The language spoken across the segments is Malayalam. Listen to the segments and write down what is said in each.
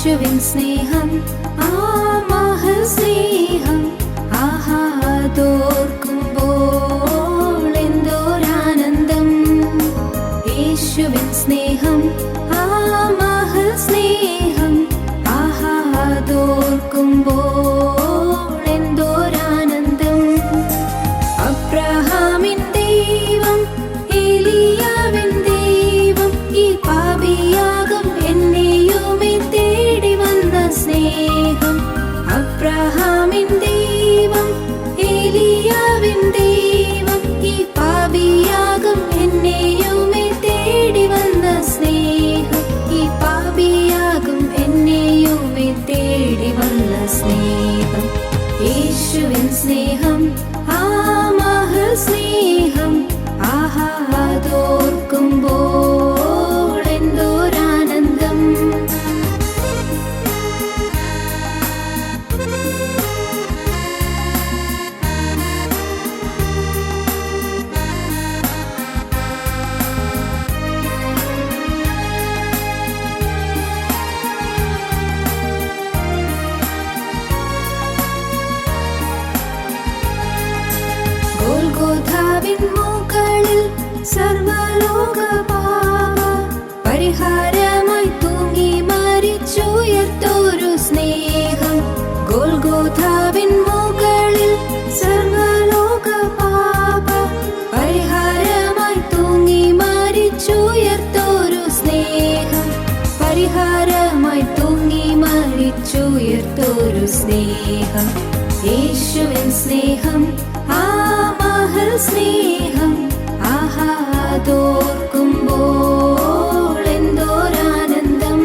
യേശുവിൻ സ്നേഹം ആ മഹസ്നേഹം ആഹാദോർക്കുമ്പോൾ എന്തോരാനന്ദം. യേശുവിൻ സ്നേഹം ആ മഹസ്നേഹം ആഹാദോർക്കുമ്പോൾ എന്തോരാനന്ദം. അബ്രഹാമിൻ ദൈവം ഏലിയാവിൻ ദൈവം ഈ പാപിയാകും എന്നെയുമേ തേടി വന്ന സ്നേഹം. അബ്രഹാമിൻ ദൈവം ഏലിയാവിൻ ദൈവം ഈ പാപിയാകും എന്നെയുമേ തേടി വന്ന സ്നേഹം. ഈ പാപിയാകും എന്നെയുമേ തേടി വന്ന സ്നേഹം. യേശുവിൻ സ്നേഹം ആ മഹസ്നേഹം ആഹാദോർക്കുമ്പോൾ എന്തോരാനന്ദം. ഗോൽഗോഥാവിൻ മുകളിൽ സർവ്വലോക പാപ പരിഹാരമായി തൂങ്ങി മരിച്ചുയർത്തോരു സ്നേഹം. ഗോൽഗോഥാവിൻ മുകളിൽ സർവ്വലോക പാപ പരിഹാരമായി തൂങ്ങി മരിച്ചുയർത്തോരു സ്നേഹം. പരിഹാരമായി തൂങ്ങി മരിച്ചുയർത്തോരു സ്നേഹം. യേശുവിൻ സ്നേഹം ആ മഹസ്നേഹം ആഹാദോർക്കുമ്പോൾ എന്തോരാനന്ദം.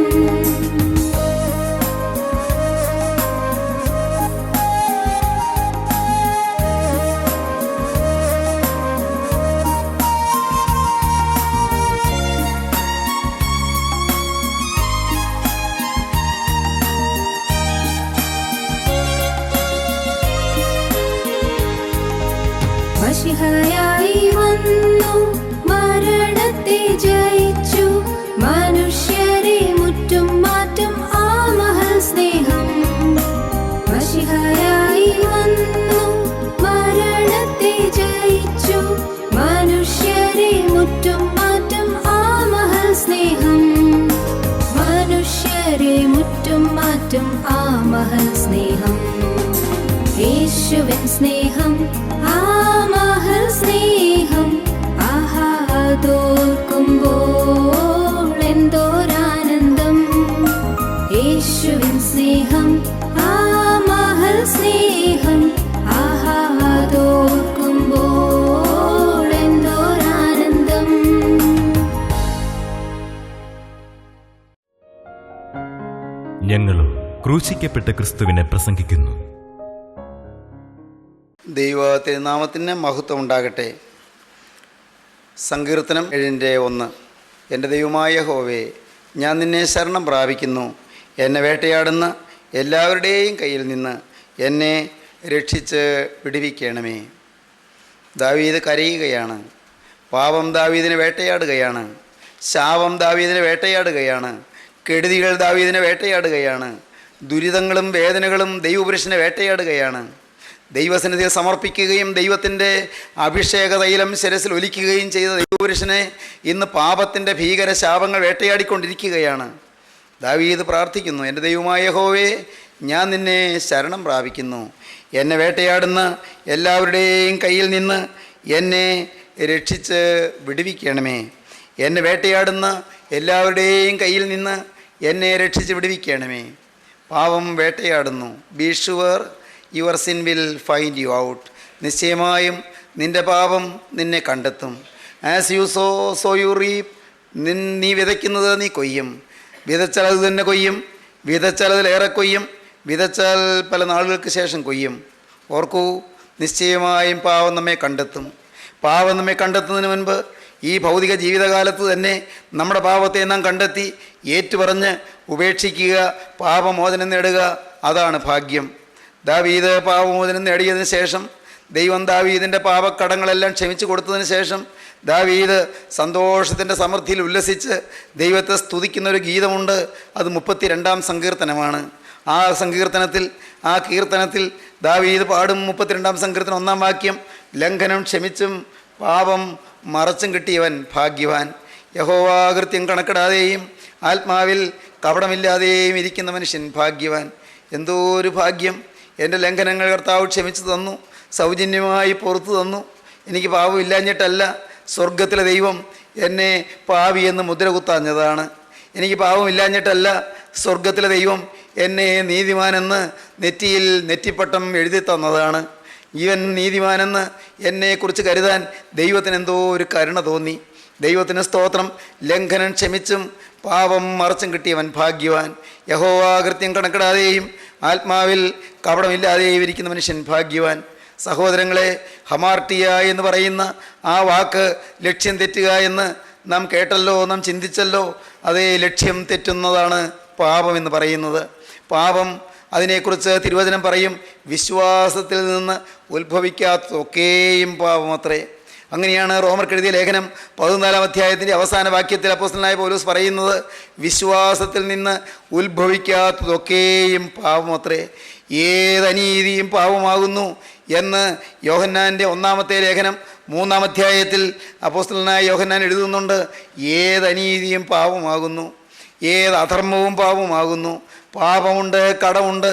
മശിഹയായി വന്നു മരണത്തെ ജയിച്ചു മനുഷ്യരെ മുറ്റും മാറ്റും ആ മഹസ്നേഹം. മശിഹയായി വന്നു മരണത്തെ ജയിച്ചു മനുഷ്യരെ മുറ്റും മാറ്റും ആ മഹസ്നേഹം. മനുഷ്യരെ മുറ്റും മാറ്റും ആ മഹസ്നേഹം. യേശുവിൻ സ്നേഹം ആ മഹസ്നേഹം ആഹാദോർക്കുമ്പോൾ എന്തോരാനന്ദം. യേശുവിൻ സ്നേഹം ആ മഹസ്നേഹം ആഹാദോർക്കുമ്പോൾ എന്തോരാനന്ദം. ഞങ്ങളും ക്രൂശിക്കപ്പെട്ട ക്രിസ്തുവിനെ പ്രസംഗിക്കുന്നു. ദൈവത്തിരുനാമത്തിന് മഹത്വം ഉണ്ടാകട്ടെ. സങ്കീർത്തനം 7:1. എൻ്റെ ദൈവമായ യഹോവേ, ഞാൻ നിന്നെ ശരണം പ്രാപിക്കുന്നു. എന്നെ വേട്ടയാടുന്ന എല്ലാവരുടെയും കയ്യിൽ നിന്ന് എന്നെ രക്ഷിച്ച് വിടുവിക്കണമേ. ദാവീദ് കരയുകയാണ്. പാപം ദാവീദിനെ വേട്ടയാടുകയാണ്. ശാപം ദാവീദിനെ വേട്ടയാടുകയാണ്. കെടുതികൾ ദാവീദിനെ വേട്ടയാടുകയാണ്. ദുരിതങ്ങളും വേദനകളും ദൈവപുരുഷനെ വേട്ടയാടുകയാണ്. ദൈവസന്നിധിയിൽ സമർപ്പിക്കുകയും ദൈവത്തിൻ്റെ അഭിഷേക തൈലം ശിരസിൽ ഒലിക്കുകയും ചെയ്ത ദൈവപുരുഷനെ ഇന്ന് പാപത്തിൻ്റെ ഭീകര ശാപങ്ങൾ വേട്ടയാടിക്കൊണ്ടിരിക്കുകയാണ്. ദാവീദ് പ്രാർത്ഥിക്കുന്നു, എൻ്റെ ദൈവമായ യഹോവേ, ഞാൻ നിന്നെ ശരണം പ്രാപിക്കുന്നു. എന്നെ വേട്ടയാടുന്ന എല്ലാവരുടെയും കയ്യിൽ നിന്ന് എന്നെ രക്ഷിച്ച് വിടുവിക്കണമേ. എന്നെ വേട്ടയാടുന്ന എല്ലാവരുടെയും കയ്യിൽ നിന്ന് എന്നെ രക്ഷിച്ച് വിടുവിക്കണമേ. പാവം വേട്ടയാടുന്നു. Be sure your sin will find you out. നിശ്ചയമായും നിൻ്റെ പാപം നിന്നെ കണ്ടെത്തും. As you sow you reap. നീ വിതയ്ക്കുന്നത് നീ കൊയ്യും. വിതച്ചാൽ അത് തന്നെ കൊയ്യും. വിതച്ചാൽ അതിലേറെ കൊയ്യും. വിതച്ചാൽ പല നാളുകൾക്ക് ശേഷം കൊയ്യും. ഓർക്കൂ, നിശ്ചയമായും പാവം നമ്മെ കണ്ടെത്തും. പാവം നമ്മെ കണ്ടെത്തുന്നതിന് മുൻപ് ഈ ഭൗതിക ജീവിതകാലത്ത് തന്നെ നമ്മുടെ പാപത്തെ നാം കണ്ടെത്തി ഏറ്റുപറഞ്ഞ് ഉപേക്ഷിക്കുക, പാപമോചനം നേടുക. അതാണ് ഭാഗ്യം. ദാവീദ് പാപമോചനം നേടിയതിന് ശേഷം ദൈവം ദാവീദിൻ്റെ പാപക്കടങ്ങളെല്ലാം ക്ഷമിച്ചു കൊടുത്തതിന് ശേഷം ദാവീദ് സന്തോഷത്തിൻ്റെ സമൃദ്ധിയിൽ ഉല്ലസിച്ച് ദൈവത്തെ സ്തുതിക്കുന്നൊരു ഗീതമുണ്ട്. അത് 32-ാം സങ്കീർത്തനമാണ്. ആ കീർത്തനത്തിൽ ദാവീദ് പാടും 32-ാം സങ്കീർത്തനം 1-ാം വാക്യം, ലംഘനം ക്ഷമിച്ചും പാപം മറച്ചും കിട്ടിയവൻ ഭാഗ്യവാൻ. യഹോവ കൃത്യം കണക്കിടാതെയും ആത്മാവിൽ കപടമില്ലാതെയും ഇരിക്കുന്ന മനുഷ്യൻ ഭാഗ്യവാൻ. എന്തോ ഒരു ഭാഗ്യം! എൻ്റെ ലംഘനങ്ങൾ കർത്താവ് ക്ഷമിച്ചു തന്നു, സൗജന്യമായി പുറത്തു തന്നു. എനിക്ക് പാപമില്ലാഞ്ഞിട്ടല്ല, സ്വർഗത്തിലെ ദൈവം എന്നെ പാപിയെന്ന് മുദ്ര കുത്താഞ്ഞതാണ്. എനിക്ക് പാപമില്ലാഞ്ഞിട്ടല്ല, സ്വർഗത്തിലെ ദൈവം എന്നെ നീതിമാനെന്ന് നെറ്റിപ്പട്ടം എഴുതി തന്നതാണ്. ഇവൻ നീതിമാനെന്ന് എന്നെക്കുറിച്ച് കരുതാൻ ദൈവത്തിന് എന്തോ ഒരു കരുണ തോന്നി. ദൈവത്തിന് സ്തോത്രം. ലംഘനം ക്ഷമിച്ചും പാപം മറച്ചും കിട്ടിയവൻ ഭാഗ്യവാൻ. യഹോവ കൃത്യം കണക്കിടാതെയും ആത്മാവിൽ കപടമില്ലാതെയും ഇരിക്കുന്ന മനുഷ്യൻ ഭാഗ്യവാൻ. സഹോദരങ്ങളെ, ഹമാർട്ടിയ എന്ന് പറയുന്ന ആ വാക്ക് ലക്ഷ്യം തെറ്റുക എന്ന് നാം കേട്ടല്ലോ, നാം ചിന്തിച്ചല്ലോ. അതേ, ലക്ഷ്യം തെറ്റുന്നതാണ് പാപം എന്ന് പറയുന്നത്. പാപം, അതിനെക്കുറിച്ച് തിരുവചനം പറയും, വിശ്വാസത്തിൽ നിന്ന് ഉത്ഭവിക്കാത്തതൊക്കെയും പാപമത്രേ. അങ്ങനെയാണ് റോമർക്ക് എഴുതിയ ലേഖനം 14-ാം അധ്യായത്തിൻ്റെ അവസാന വാക്യത്തിൽ അപ്പോസ്തലനായ പൗലോസ് പറയുന്നത്, വിശ്വാസത്തിൽ നിന്ന് ഉത്ഭവിക്കാത്തതൊക്കെയും പാപമത്രേ. ഏതനീതിയും പാപമാകുന്നു എന്ന് യോഹന്നാൻ്റെ 1-ാമത്തെ ലേഖനം 3-ാം അധ്യായത്തിൽ അപ്പോസ്തലനായ യോഹന്നാൻ എഴുതുന്നുണ്ട്. ഏതനീതിയും പാപമാകുന്നു, ഏത് അധർമ്മവും പാപമാകുന്നു. പാപമുണ്ട്, കടമുണ്ട്.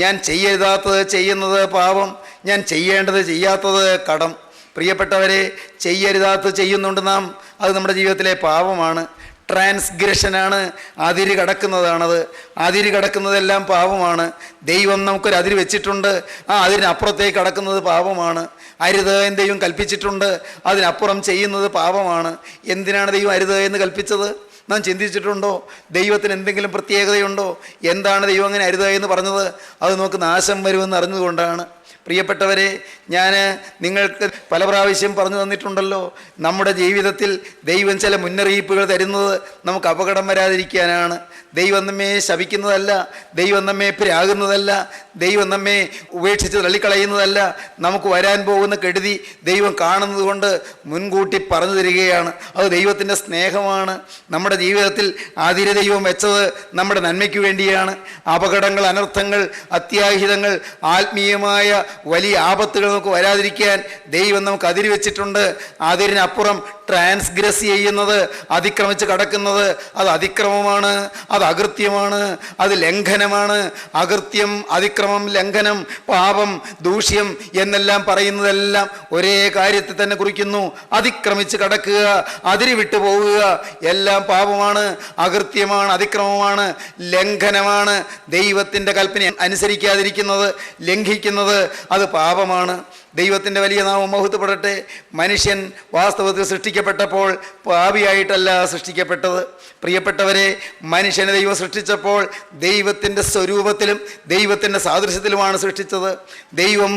ഞാൻ ചെയ്യരുതാത്തത് ചെയ്യുന്നത് പാപം, ഞാൻ ചെയ്യേണ്ടത് ചെയ്യാത്തത് കടം. പ്രിയപ്പെട്ടവരെ, ചെയ്യരുതാത്തത് ചെയ്യുന്നുണ്ട് നാം, അത് നമ്മുടെ ജീവിതത്തിലെ പാപമാണ്, ട്രാൻസ്ഗ്രഷനാണ്, അതിര് കടക്കുന്നതാണത്. അതിര് കടക്കുന്നതെല്ലാം പാപമാണ്. ദൈവം നമുക്കൊരു അതിര് വെച്ചിട്ടുണ്ട്, ആ അതിനപ്പുറത്തേക്ക് കടക്കുന്നത് പാപമാണ്. അരുത് എന്ന് ദൈവം കൽപ്പിച്ചിട്ടുണ്ട്, അതിനപ്പുറം ചെയ്യുന്നത് പാപമാണ്. എന്തിനാണ് ദൈവം അരുത് എന്ന് കൽപ്പിച്ചത്? നാം ചിന്തിച്ചിട്ടുണ്ടോ? ദൈവത്തിന് എന്തെങ്കിലും പ്രത്യേകതയുണ്ടോ? എന്താണ് ദൈവം അങ്ങനെ അരുത് എന്ന് പറഞ്ഞത്? അത് നമുക്ക് നാശം വരുമെന്ന് അറിഞ്ഞതുകൊണ്ടാണ്. പ്രിയപ്പെട്ടവരെ, ഞാൻ നിങ്ങൾക്ക് പല പ്രാവശ്യം പറഞ്ഞു തന്നിട്ടുണ്ടല്ലോ, നമ്മുടെ ജീവിതത്തിൽ ദൈവം ചില മുന്നറിയിപ്പുകൾ തരുന്നത് നമുക്ക് അപകടം വരാതിരിക്കാനാണ്. ദൈവം നമ്മെ ശപിക്കുന്നതല്ല, ദൈവം നമ്മെ പ്രാകുന്നതല്ല, ദൈവം നമ്മെ ഉപേക്ഷിച്ച് തള്ളിക്കളയുന്നതല്ല. നമുക്ക് വരാൻ പോകുന്ന കെടുതി ദൈവം കാണുന്നത് കൊണ്ട് മുൻകൂട്ടി പറഞ്ഞു തരികയാണ്. അത് ദൈവത്തിൻ്റെ സ്നേഹമാണ്. നമ്മുടെ ജീവിതത്തിൽ അതിര് ദൈവം വെച്ചത് നമ്മുടെ നന്മയ്ക്ക് വേണ്ടിയാണ്. അപകടങ്ങൾ, അനർത്ഥങ്ങൾ, അത്യാഹിതങ്ങൾ, ആത്മീയമായ വലിയ ആപത്തുകൾ നമുക്ക് വരാതിരിക്കാൻ ദൈവം നമുക്ക് അതിര് വെച്ചിട്ടുണ്ട്. അതിരിനപ്പുറം ട്രാൻസ്ഗ്രസ് ചെയ്യുന്നത്, അതിക്രമിച്ച് കടക്കുന്നത്, അത് അതിക്രമമാണ്, അത് അകൃത്യമാണ്, അത് ലംഘനമാണ്. അകൃത്യം, അതിക്രമം, ലംഘനം, പാപം, ദൂഷ്യം എന്നെല്ലാം പറയുന്നതെല്ലാം ഒരേ കാര്യത്തെ തന്നെ കുറിക്കുന്നു. അതിക്രമിച്ച് കടക്കുക, അതിര് വിട്ടു പോകുക, എല്ലാം പാപമാണ്, അകൃത്യമാണ്, അതിക്രമമാണ്, ലംഘനമാണ്. ദൈവത്തിൻ്റെ കൽപ്പന അനുസരിക്കാതിരിക്കുന്നത്, ലംഘിക്കുന്നത്, അത് പാപമാണ്. ദൈവത്തിൻ്റെ വലിയ നാമം മഹത്വപ്പെടട്ടെ. മനുഷ്യൻ വാസ്തവത്തിൽ സൃഷ്ടിക്കപ്പെട്ടപ്പോൾ പാപിയായിട്ടല്ല സൃഷ്ടിക്കപ്പെട്ടത്. പ്രിയപ്പെട്ടവരെ, മനുഷ്യനെ ദൈവം സൃഷ്ടിച്ചപ്പോൾ ദൈവത്തിൻ്റെ സ്വരൂപത്തിലും ദൈവത്തിൻ്റെ സാദൃശ്യത്തിലുമാണ് സൃഷ്ടിച്ചത്. ദൈവം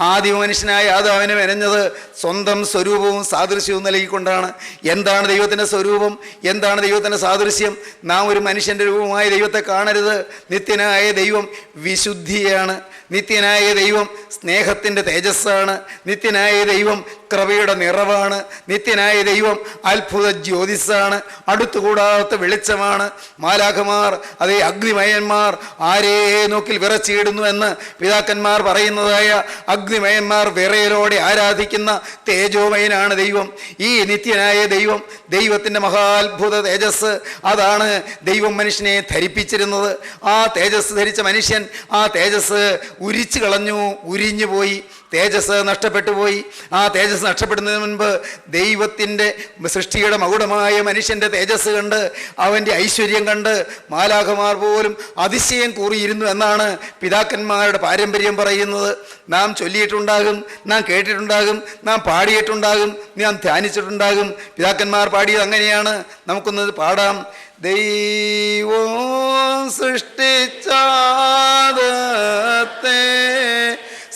ആദ്യ മനുഷ്യനായ ആദാമിനെ മെനഞ്ഞത് സ്വന്തം സ്വരൂപവും സാദൃശ്യവും നൽകിക്കൊണ്ടാണ്. എന്താണ് ദൈവത്തിൻ്റെ സ്വരൂപം? എന്താണ് ദൈവത്തിൻ്റെ സാദൃശ്യം? നാം ഒരു മനുഷ്യൻ്റെ രൂപമായ ദൈവത്തെ കാണരുത്. നിത്യനായ ദൈവം വിശുദ്ധിയാണ്. നിത്യനായ ദൈവം സ്നേഹത്തിൻ്റെ തേജസ്സാണ്. നിത്യനായ ദൈവം കൃപയുടെ നിറവാണ്. നിത്യനായ ദൈവം അത്ഭുത ജ്യോതിസാണ്, അടുത്തുകൂടാത്ത വെളിച്ചമാണ്. മാലാഖമാർ, അതേ അഗ്നിമയന്മാർ ആരേ നോക്കിൽ വിറച്ചിടുന്നു എന്ന് പിതാക്കന്മാർ പറയുന്നതായ അഗ്നിമയന്മാർ വിറയലോടെ ആരാധിക്കുന്ന തേജോമയനാണ് ദൈവം. ഈ നിത്യനായ ദൈവം, ദൈവത്തിൻ്റെ മഹാത്ഭുത തേജസ്, അതാണ് ദൈവം മനുഷ്യനെ ധരിപ്പിച്ചിരുന്നത്. ആ തേജസ് ധരിച്ച മനുഷ്യൻ ആ തേജസ് ഉരിച്ചു കളഞ്ഞു, ഉരിഞ്ഞു പോയി. തേജസ് നഷ്ടപ്പെട്ടു പോയി. ആ തേജസ് നഷ്ടപ്പെടുന്നതിന് മുൻപ് ദൈവത്തിൻ്റെ സൃഷ്ടിയുടെ മകുടമായ മനുഷ്യൻ്റെ തേജസ് കണ്ട്, അവൻ്റെ ഐശ്വര്യം കണ്ട് മാലാഖമാർ പോലും അതിശയം കൂറിയിരുന്നു എന്നാണ് പിതാക്കന്മാരുടെ പാരമ്പര്യം പറയുന്നത്. നാം ചൊല്ലിയിട്ടുണ്ടാകും, നാം കേട്ടിട്ടുണ്ടാകും, നാം പാടിയിട്ടുണ്ടാകും, നാം ധ്യാനിച്ചിട്ടുണ്ടാകും. പിതാക്കന്മാർ പാടിയത് അങ്ങനെയാണ്. നമുക്കൊന്ന് പാടാം. ദൈവം സൃഷ്ടിച്ചാദത്തെ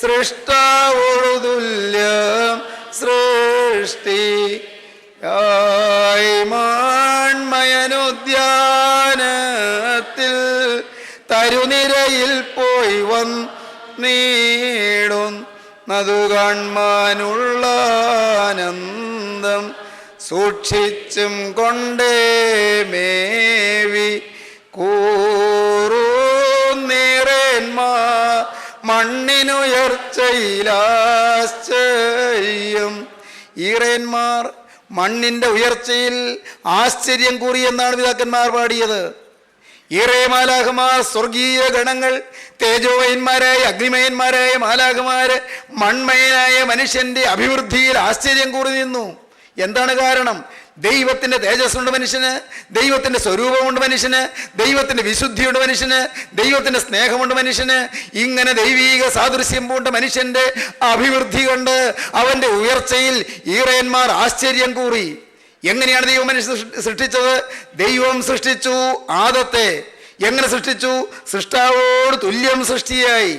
സൃഷ്ടാവോടു തുല്യം സൃഷ്ടി മാൺമയനുദ്യാനത്തിൽ തരുനിരയിൽ പോയി വന്നീടും നതു കാൺമാനുള്ള ആനന്ദം സൂക്ഷിച്ചും കൊണ്ടേ മേവി കൂറൂന്നേറേന്മാ മണ്ണിനുയർച്ചയിലാശ്ചര്യം. ഈറേന്മാർ മണ്ണിൻ്റെ ഉയർച്ചയിൽ ആശ്ചര്യം കൂറിയെന്നാണ് പിതാക്കന്മാർ പാടിയത്. ഈറേ മാലാഖമാർ, സ്വർഗീയ ഗണങ്ങൾ, തേജോമയന്മാരായ അഗ്നിമയന്മാരായ മാലാഖമാര് മൺമയനായ മനുഷ്യന്റെ അഭിവൃദ്ധിയിൽ ആശ്ചര്യം കൂറി നിന്നു. എന്താണ് കാരണം? ദൈവത്തിൻ്റെ തേജസ്സുണ്ട് മനുഷ്യന്, ദൈവത്തിൻ്റെ സ്വരൂപമുണ്ട് മനുഷ്യന്, ദൈവത്തിൻ്റെ വിശുദ്ധിയുണ്ട് മനുഷ്യന്, ദൈവത്തിൻ്റെ സ്നേഹമുണ്ട് മനുഷ്യന്. ഇങ്ങനെ ദൈവീക സാദൃശ്യം പൂണ്ട മനുഷ്യൻ്റെ അഭിവൃദ്ധി കൊണ്ട് അവൻ്റെ ഉയർച്ചയിൽ ഈറയന്മാർ ആശ്ചര്യം കൂറി. എങ്ങനെയാണ് ദൈവം മനുഷ്യൻ സൃഷ്ടിച്ചത്? ദൈവം സൃഷ്ടിച്ചു ആദത്തെ. എങ്ങനെ സൃഷ്ടിച്ചു? സൃഷ്ടാവോട് തുല്യം സൃഷ്ടിയായി.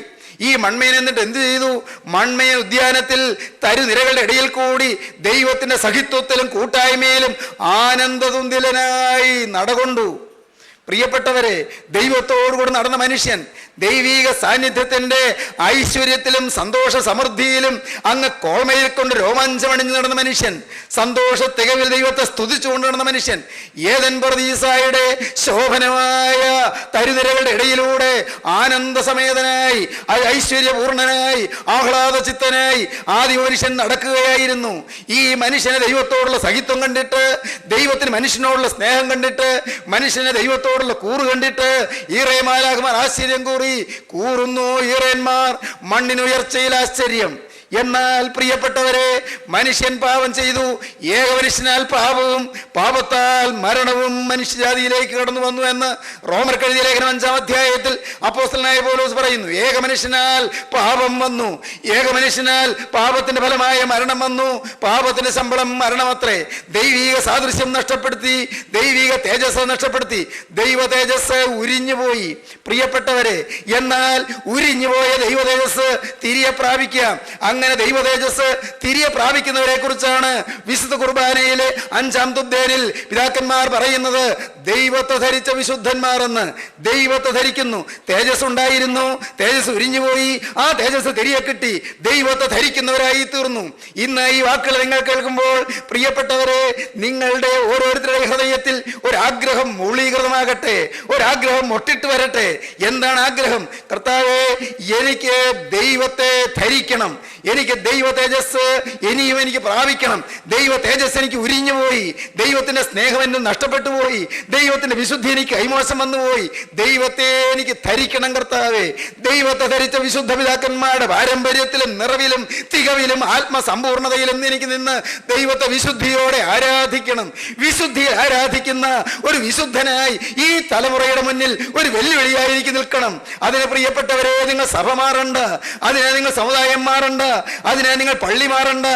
ഈ മൺമയൻ എന്നിട്ട് എന്ത് ചെയ്തു? മൺമയൻ ഉദ്യാനത്തിൽ തരുനിരകളുടെ ഇടയിൽ കൂടി ദൈവത്തിൻ്റെ സഹിത്വത്തിലും കൂട്ടായ്മയിലും ആനന്ദതുന്തിലനായി നടകൊണ്ടു. പ്രിയപ്പെട്ടവരെ, ദൈവത്തോടുകൂടി നടന്ന മനുഷ്യൻ ദൈവീക സാന്നിധ്യത്തിൻ്റെ ഐശ്വര്യത്തിലും സന്തോഷ സമൃദ്ധിയിലും അങ്ങ് കോൾമയിൽ കൊണ്ട് രോമാഞ്ചമണിഞ്ഞു നടന്ന മനുഷ്യൻ, സന്തോഷ തികവിൽ ദൈവത്തെ സ്തുതിച്ചുകൊണ്ട് നടന്ന മനുഷ്യൻ, ഏദൻ പർദീസായുടെ ശോഭനമായ തരുനിരകളുടെ ഇടയിലൂടെ ആനന്ദസമേതനായി ഐശ്വര്യപൂർണനായി ആഹ്ലാദചിത്തനായി ആദ്യ മനുഷ്യൻ നടക്കുകയായിരുന്നു. ഈ മനുഷ്യനെ ദൈവത്തോടുള്ള സഹിത്വം കണ്ടിട്ട്, ദൈവത്തിന് മനുഷ്യനോടുള്ള സ്നേഹം കണ്ടിട്ട്, മനുഷ്യനെ ദൈവത്തോടുള്ള കൂറ് കണ്ടിട്ട് ഈറേ മാലാഖമാർ ആശ്ചര്യം കൂറുന്നു. ഈറേന്മാർ മണ്ണിനുയർച്ചയിൽ ആശ്ചര്യം. എന്നാൽ പ്രിയപ്പെട്ടവരെ, മനുഷ്യൻ പാപം ചെയ്തു. ഏകമനുഷ്യനാൽ പാപവും പാപത്താൽ മരണവും മനുഷ്യജാതിയിലേക്ക് കടന്നു വന്നു എന്ന് റോമർക്കെഴുതിയ ലേഖനം 5-ാം അധ്യായത്തിൽ അപ്പോസ്തലനായ പൗലോസ് പറയുന്നു. ഏകമനുഷ്യനാൽ പാപം വന്നു, ഏകമനുഷ്യനാൽ പാപത്തിന്റെ ഫലമായ മരണം വന്നു. പാപത്തിന്റെ ശമ്പളം മരണമത്രേ. ദൈവീക സാദൃശ്യം നഷ്ടപ്പെടുത്തി, ദൈവീക തേജസ് നഷ്ടപ്പെടുത്തി, ദൈവ തേജസ് ഉരിഞ്ഞുപോയി. പ്രിയപ്പെട്ടവരെ, എന്നാൽ ഉരിഞ്ഞുപോയ ദൈവ തേജസ് തിരികെ പ്രാപിക്കാം. അങ്ങനെ ദൈവ തേജസ് തിരികെ പ്രാപിക്കുന്നവരെ കുറിച്ചാണ് വിശുദ്ധ കുർബാനയിലെ 5-ാം തുദ്ദേനിൽ പിതാക്കന്മാർ പറയുന്നത് ദൈവത്തെ ധരിച്ച വിശുദ്ധന്മാർ എന്ന്. ദൈവത്തെ ധരിക്കുന്നു. തേജസ് ഉണ്ടായിരുന്നു, തേജസ് ഉരിഞ്ഞുപോയി, ആ തേജസ് തിരികെ കിട്ടി, ദൈവത്തെ ധരിക്കുന്നവരായി തീർന്നു. ഇന്ന് ഈ വാക്കുകൾ നിങ്ങൾ കേൾക്കുമ്പോൾ പ്രിയപ്പെട്ടവരെ, നിങ്ങളുടെ ഓരോരുത്തരുടെ ഹൃദയത്തിൽ ഒരാഗ്രഹം മൂളീകൃതമാകട്ടെ, ഒരാഗ്രഹം ഒട്ടിട്ട് വരട്ടെ. എന്താണ് ആഗ്രഹം? കർത്താവേ, എനിക്ക് ദൈവത്തെ ധരിക്കണം, എനിക്ക് ദൈവ തേജസ് ഇനിയും എനിക്ക് പ്രാപിക്കണം. ദൈവ തേജസ് എനിക്ക് ഉരിഞ്ഞുപോയി, ദൈവത്തിന്റെ സ്നേഹം എന്നെ നഷ്ടപ്പെട്ടു പോയി, ദൈവത്തിന്റെ വിശുദ്ധി എനിക്ക് കൈമോശം വന്നുപോയി. ദൈവത്തെ എനിക്ക് ധരിക്കണം കർത്താവേ. ദൈവത്തെ ധരിച്ച വിശുദ്ധ പിതാക്കന്മാരുടെ പാരമ്പര്യത്തിലും നിറവിലും തികവിലും ആത്മസമ്പൂർണതയിലും എനിക്ക് നിന്ന് ദൈവത്തെ വിശുദ്ധിയോടെ ആരാധിക്കണം. വിശുദ്ധിയെ ആരാധിക്കുന്ന ഒരു വിശുദ്ധനായി ഈ തലമുറയുടെ മുന്നിൽ ഒരു വെല്ലുവിളിയായി എനിക്ക് നിൽക്കണം. അതിന് പ്രിയപ്പെട്ടവരെ, നിങ്ങൾ സഭ മാറണ്ട, അതിനെ നിങ്ങൾ സമുദായം മാറണ്ട, അതിനെ നിങ്ങൾ പള്ളി മാറണ്ട,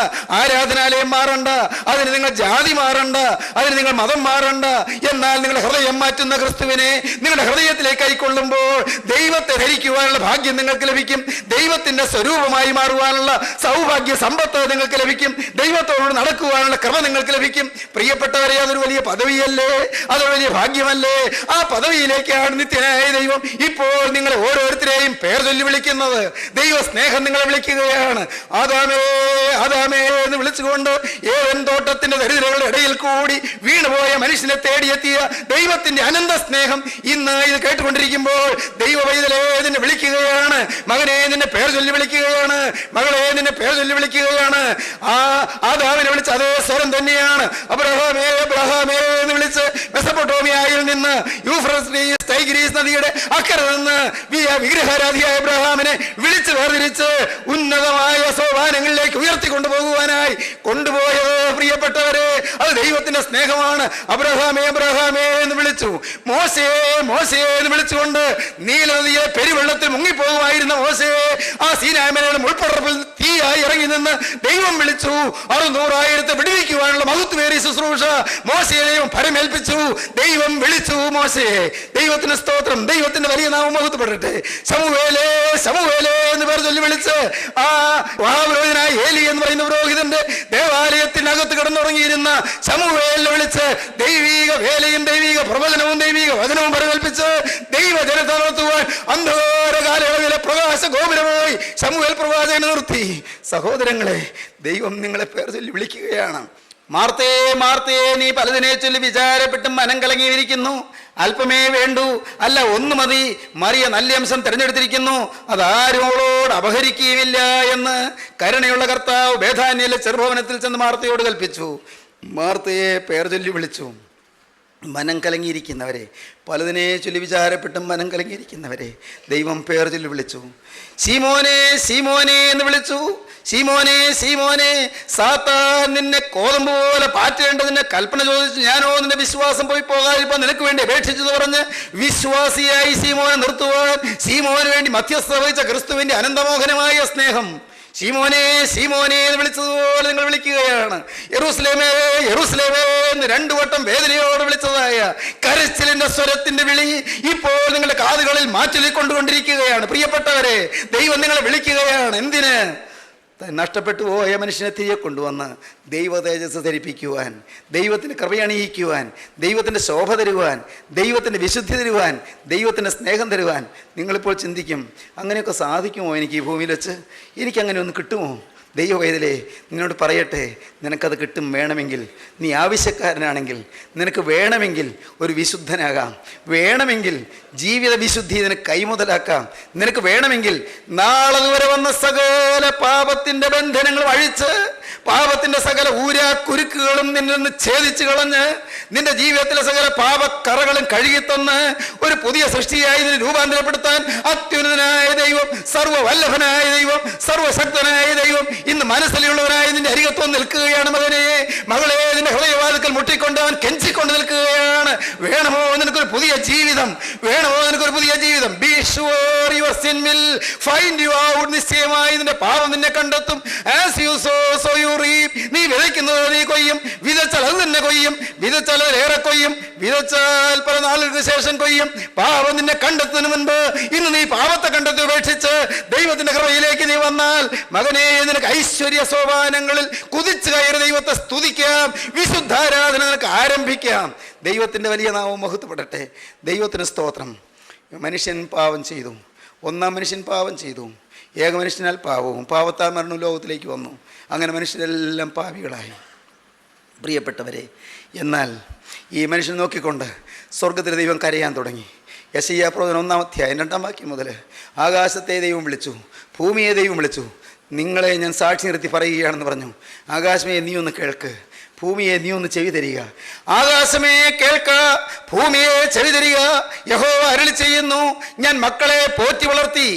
ആരാധനാലയം മാറണ്ട, അതിന് നിങ്ങൾ ജാതി മാറണ്ട, അതിന് നിങ്ങൾ മതം മാറണ്ട. എന്നാൽ നിങ്ങളുടെ ഹൃദയം മാറ്റുന്ന ക്രിസ്തുവിനെ നിങ്ങളുടെ ഹൃദയത്തിലേക്ക് കൈക്കൊള്ളുമ്പോൾ ദൈവത്തെ ധരിക്കുവാനുള്ള ഭാഗ്യം നിങ്ങൾക്ക് ലഭിക്കും. ദൈവത്തിന്റെ സ്വരൂപമായി മാറുവാനുള്ള സൗഭാഗ്യ സമ്പത്ത് നിങ്ങൾക്ക് ലഭിക്കും. ദൈവത്തോട് നടക്കുവാനുള്ള കൃപ നിങ്ങൾക്ക് ലഭിക്കും. പ്രിയപ്പെട്ടവരെ, അതൊരു വലിയ പദവിയല്ലേ? അതൊരു വലിയ ഭാഗ്യമല്ലേ? ആ പദവിയിലേക്കാണ് നിത്യനായ ദൈവം ഇപ്പോൾ നിങ്ങളെ ഓരോരുത്തരെയും പേർ ചൊല്ലി വിളിക്കുന്നത്. ദൈവ സ്നേഹം നിങ്ങളെ വിളിക്കുകയാണ്. ആദാമേ ആദാമേ എന്ന് വിളിച്ചുകൊണ്ട് ഏദൻ തോട്ടത്തിന്റെ ദരിദ്രങ്ങളുടെ ഇടയിൽ കൂടി വീണുപോയ മനുഷ്യനെ തേടിയെത്തിയ ദൈവത്തിന്റെ അനന്ത സ്നേഹം ഇന്ന് ഇത് കേട്ടുകൊണ്ടിരിക്കുമ്പോൾ ദൈവ പൈതലേ നിന്നെ വിളിക്കുകയാണ്. മകനെ, നിന്നെ പേർ ചൊല്ലി വിളിക്കുകയാണ്. മകളെ, നിന്നെ പേർ ചൊല്ലി വിളിക്കുകയാണ്. ആ ആദാമിനെ വിളിച്ച അതേ സ്വരം തന്നെയാണ് അബ്രഹാമേ അബ്രഹാമേ എന്ന് വിളിച്ച് മെസപ്പൊട്ടോമിയയിൽ നിന്ന് യൂഫ്രട്ടീസ് ടൈഗ്രീസ് നദിയുടെ അക്കരെ നിന്ന് വിഗ്രഹാരാധിയായ അബ്രഹാമിനെ വിളിച്ച് വേർതിരിച്ച് ഉന്നതമായ സോപാനങ്ങളിലേക്ക് ഉയർത്തിക്കൊണ്ടുപോകുവാനായി കൊണ്ടുപോയത് പ്രിയപ്പെട്ടവരെ, അത് ദൈവത്തിന്റെ സ്നേഹമാണ്. അബ്രഹാമേ അബ്രഹാമേ എന്ന് വിളിച്ചു. മോശയെ മോശയെ എന്ന് വിളിച്ചുകൊണ്ട് നീലനദിയെ പെരുവെള്ളത്തിൽ മുങ്ങിപ്പോകുമായിരുന്ന മോശയെ ആ സീനായ്മലയുടെ മുൾപ്പടർപ്പിൽ തീയായി ഇറങ്ങി നിന്ന് ദൈവം വിളിച്ചു. 600,000 വിടുവിക്കുവാനുള്ള മഹത്വമേറിയ ശുശ്രൂഷ മോശയെ ദൈവം ഫലമേൽപ്പിച്ചു. ദൈവം വിളിച്ചു മോശയെ. ദൈവത്തിന് സ്തോത്രം, ദൈവത്തിന്റെ വലിയ നാമം മഹത്വപ്പെടട്ടെ. ശമൂവേലേ ശമൂവേലേ എന്ന് പേർ ചൊല്ലി വിളിച്ച് ആ മഹാപുരോഹിതനായ ഏലി എന്ന് പറയുന്ന പുരോഹിതന്റെ ദേവാലയത്തിനകത്ത് കിടന്നുറങ്ങിയിരുന്ന ശമൂവേലിനെ വിളിച്ച് ദൈവീക വേലയും ദൈവീക പ്രവചനവും ദൈവീക വചനവും പരികൽപ്പിച്ച് ദൈവജനത്തെ നടത്തുവാൻ അന്ധകാര കാലയളവിലെ പ്രകാശ ഗോപുരമായി ശമൂവേൽ പ്രവാചകനെ നിർത്തി. സഹോദരങ്ങളെ, ദൈവം നിങ്ങളെ പേർ ചൊല്ലി വിളിക്കുകയാണ്. മാർത്തേ മാർത്തേ, നീ പലതിനെ ചൊല്ലി വിചാരപ്പെട്ടും മനം കലങ്ങിയിരിക്കുന്നു. അല്പമേ വേണ്ടു, അല്ല ഒന്ന് മതി. മറിയ നല്ല അംശം തിരഞ്ഞെടുത്തിരിക്കുന്നു, അതാരും അവളോട് അപഹരിക്കുകയുമില്ല എന്ന് കരുണയുള്ള കർത്താവ് ബേഥാന്യയിലെ ചെറുഭവനത്തിൽ ചെന്ന് മാർത്തയോട് കൽപ്പിച്ചു. മാർത്തയെ പേർ ചൊല്ലി വിളിച്ചു. മനം കലങ്ങിയിരിക്കുന്നവരെ, പലതിനെ ചൊല്ലി വിചാരപ്പെട്ടും മനം കലങ്ങിയിരിക്കുന്നവരെ ദൈവം പേർ ചൊല്ലി വിളിച്ചു. ശീമോനെ ശീമോനെ എന്ന് വിളിച്ചു. ശീമോനെ ശീമോനെ, സാത്താൻ നിന്നെ കോതമ്പ് പോലെ പാറ്റേണ്ടതിന്റെ കൽപ്പന ചോദിച്ചു. ഞാനോ നിന്റെ വിശ്വാസം പോയി പോകാതിരിപ്പോൾ നിനക്ക് വേണ്ടി അപേക്ഷിച്ചെന്ന് പറഞ്ഞ് വിശ്വാസിയായി ശീമോനെ നിർത്തുവാൻ ശീമോന് വേണ്ടി മധ്യസ്ഥ വഹിച്ച ക്രിസ്തുവിന്റെ അനന്തമോഹനമായ സ്നേഹം ശീമോനെ ശീമോനെ എന്ന് വിളിച്ചതുപോലെ നിങ്ങൾ വിളിക്കുകയാണ്. യെരൂശലേമേ യെരൂശലേമേ എന്ന് 2 വട്ടം വേദനയോട് വിളിച്ചതായ കരച്ചിലിന്റെ സ്വരത്തിന്റെ വിളി ഇപ്പോൾ നിങ്ങളുടെ കാതുകളിൽ മാറ്റൊലിക്കൊണ്ടുകൊണ്ടിരിക്കുകയാണ്. പ്രിയപ്പെട്ടവരെ, ദൈവം നിങ്ങളെ വിളിക്കുകയാണ്. എന്തിന്? നഷ്ടപ്പെട്ടു പോയ മനുഷ്യനെ തിരികെ കൊണ്ടുവന്ന് ദൈവ തേജസ് ധരിപ്പിക്കുവാൻ, ദൈവത്തിന് കൃപയണിയിക്കുവാൻ, ദൈവത്തിൻ്റെ ശോഭ തരുവാൻ, ദൈവത്തിൻ്റെ വിശുദ്ധി തരുവാൻ, ദൈവത്തിൻ്റെ സ്നേഹം തരുവാൻ. നിങ്ങളിപ്പോൾ ചിന്തിക്കും, അങ്ങനെയൊക്കെ സാധിക്കുമോ എനിക്ക് ഈ ഭൂമിയിൽ വെച്ച്? എനിക്കങ്ങനെ ഒന്ന് കിട്ടുമോ? ദൈവവേദലേ, നിന്നോട് പറയട്ടെ, നിനക്കത് കിട്ടും. വേണമെങ്കിൽ, നീ ആവശ്യക്കാരനാണെങ്കിൽ, നിനക്ക് വേണമെങ്കിൽ ഒരു വിശുദ്ധനാകാം. വേണമെങ്കിൽ ജീവിത വിശുദ്ധി നിനക്ക് കൈമുതലാക്കാം. നിനക്ക് വേണമെങ്കിൽ നാളെ വരെ വന്ന സകല പാപത്തിൻ്റെ ബന്ധനങ്ങൾ അഴിച്ച്, പാപത്തിൻ്റെ സകല ഊരാക്കുരുക്കുകളും നിന്നിൽ നിന്ന് ഛേദിച്ച് കളഞ്ഞ്, നിന്റെ ജീവിതത്തിലെ സകല പാപക്കറകളും കഴുകിത്തന്ന് ഒരു പുതിയ സൃഷ്ടിയായി നിന്നെ രൂപാന്തരപ്പെടുത്താൻ അത്യുന്നതനായ ദൈവം, സർവ്വവല്ലഭനായ ദൈവം, സർവശക്തനായ ദൈവം ഇന്ന് മനസ്സിലുള്ളവനായി നിന്റെ അരികത്വം നിൽക്കുകയാണ്. മകനെ മകളെ, നിന്റെ ഹൃദയവാതിക്കൽ മുട്ടിക്കൊണ്ട് അവൻ കെഞ്ചിക്കൊണ്ട് നിൽക്കുകയാണ്. വേണമോ നിനക്കൊരു പുതിയ ജീവിതം? വേണമോ നിനക്കൊരു പുതിയ ജീവിതം? Be sure your sin will find you out. നിശ്ചയമായി നിന്റെ പാപം നിന്നെ കണ്ടെത്തും. As you sow so you reap. നീ വിതയ്ക്കുന്നത് നീ കൊയ്യും. വിതച്ചാൽ അത് തന്നെ കൊയ്യും. വിതച്ചാൽ ഏറെ കൊയ്യും. വിതച്ചാൽ പല നാളുകൾക്ക് ശേഷം കൊയ്യും. പാപം നിന്നെ കണ്ടെത്തുന്നതിന് മുൻപ് ഇന്ന് നീ പാപത്തെ കണ്ടെത്തി ഉപേക്ഷിച്ച് ദൈവത്തിന്റെ കൃപയിലേക്ക് നീ വന്നാൽ, മകനെ, നിനക്ക് ഐശ്വര്യ സോപാനങ്ങളിൽ കുതിച്ചു കയറി ദൈവത്തെ സ്തുതിക്കാം. വിശുദ്ധാരാധന നിനക്ക് ആരംഭിക്കാം. ദൈവത്തിൻ്റെ വലിയ നാമം മഹത്വപ്പെടട്ടെ. ദൈവത്തിന് സ്തോത്രം. മനുഷ്യൻ പാപം ചെയ്തു. ഒന്നാം മനുഷ്യൻ പാപം ചെയ്തു. ഏക മനുഷ്യനാൽ പാപവും പാപത്താൽ മരണവും ലോകത്തിലേക്ക് വന്നു. അങ്ങനെ മനുഷ്യരെല്ലാം പാപികളായി. പ്രിയപ്പെട്ടവരെ, എന്നാൽ ഈ മനുഷ്യൻ നോക്കിക്കൊണ്ട് സ്വർഗത്തിലെ ദൈവം കരയാൻ തുടങ്ങി. യെശയ്യാ പ്രവചനം 1-ാം അധ്യായം 2-ാം വാക്യം മുതൽ ആകാശത്തെ ദൈവം വിളിച്ചു, ഭൂമിയെ ദൈവം വിളിച്ചു. നിങ്ങളെ ഞാൻ സാക്ഷി നിർത്തി പറയുകയാണെന്ന് പറഞ്ഞു. ആകാശമേ, നീ ഒന്ന് കേൾക്ക്. ഭൂമിയെ നീ ഒന്ന് ചെവി തരിക. ആകാശമേ കേൾക്ക, ഭൂമിയെ ചെവി തരിക. യഹോവ അരുളി ചെയ്യുന്നു, ഞാൻ മക്കളെ പോറ്റി വളർത്തി,